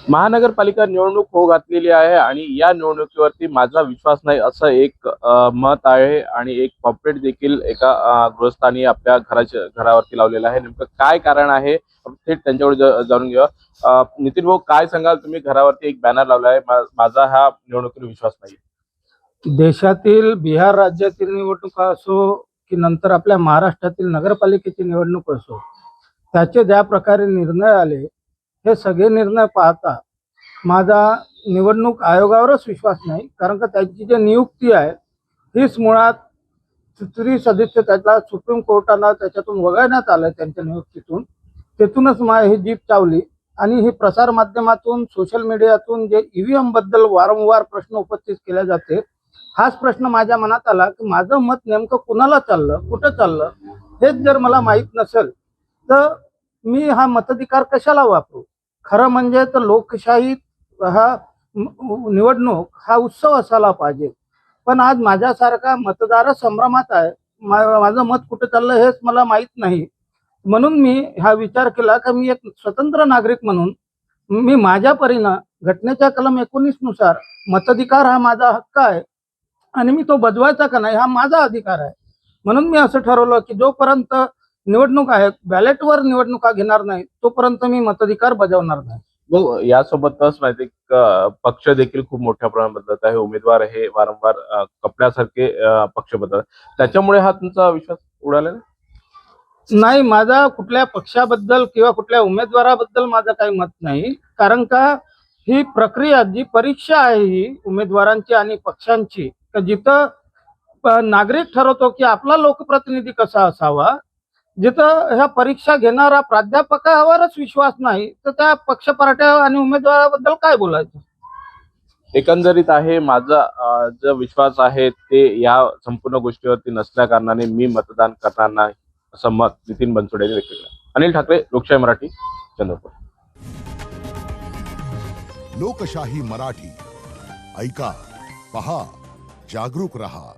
महानगरपालिका निवडणूक होऊ घातलेली आहे आणि या निवडणुकीवरती माझा विश्वास नाही असं एक मत आहे आणि एक पॉम्पलेट देखील एका गृहस्थानी आपल्या घरावरती लावलेलं आहे. नेमकं काय कारण आहे थेट त्यांच्याकडे जाणून घेऊया. नितीन भाऊ, काय सांगाल? तुम्ही घरावरती एक बॅनर लावला आहे, माझा हा निवडणुकीवर विश्वास नाही. देशातील बिहार राज्यातील निवडणुका असो की नंतर आपल्या महाराष्ट्रातील नगरपालिकेची निवडणूक असो, त्याचे ज्या प्रकारे निर्णय आले हे सगळे निर्णय पाहता माझा निवडणूक आयोगावरच विश्वास नाही. कारण का त्याची जी नियुक्ती आहे हीच मुळात त्रिसदस्य त्याला सुप्रीम कोर्टाला त्याच्यातून वगळण्यात आलं. त्यांच्या नियुक्तीतून तेथूनच ही जीप चावली आणि ही प्रसार माध्यमातून सोशल मीडियातून जे ईव्हीएम बद्दल वारंवार प्रश्न उपस्थित केले जाते, हाच प्रश्न माझ्या मनात आला की माझं मत नेमकं कुणाला चाललं, कुठं चाललं हेच जर मला माहीत नसेल तर मी हा मताधिकार कशाला वापरू. खरं म्हणजे तर लोकशाही हा निवडणूक हा उत्सव असायला पाहिजे. पण आज माझ्यासारखा मतदार संभ्रमात आहे. माझं मत कुठं चाललं हेच मला माहीत नाही. म्हणून मी हा विचार केला की मी एक स्वतंत्र नागरिक म्हणून मी माझ्या परीनं घटनेच्या कलम 19 नुसार मताधिकार हा माझा हक्क आहे आणि मी तो बजवायचा का नाही हा माझा अधिकार आहे. म्हणून मी असं ठरवलं की जोपर्यंत निवडणूक आहे, बॅलेटवर निवडणुका घेणार नाही तोपर्यंत मी मताधिकार बजावणार नाही. मग यासोबतच माहिती पक्ष देखील खूप मोठ्या प्रमाणात बदलत आहे. उमेदवार हे वारंवार कपड्यासारखे पक्ष बदलत, त्याच्यामुळे हा तुमचा विश्वास उडाला नाही. माझा कुठल्या पक्षाबद्दल किंवा कुठल्या उमेदवाराबद्दल माझं काही मत नाही. कारण का ही प्रक्रिया जी परीक्षा आहे ही उमेदवारांची आणि पक्षांची, जिथं नागरिक ठरवतो की आपला लोकप्रतिनिधी कसा असावा, जिथं ह्या परीक्षा घेणारा प्राध्यापकावरच विश्वास नाही तर त्या पक्ष पार्ट्या आणि उमेदवाराबद्दल काय बोलायचं. एकंदरीत आहे माझा जो विश्वास आहे ते या संपूर्ण गोष्टीवरती नसल्या कारणाने मी मतदान करणार नाही असं मत नितीन बनसोडे यांनी व्यक्त केलं. अनिल ठाकरे, लोकशाही मराठी, चंद्रपूर. लोकशाही मराठी ऐका, पहा, जागरूक रहा.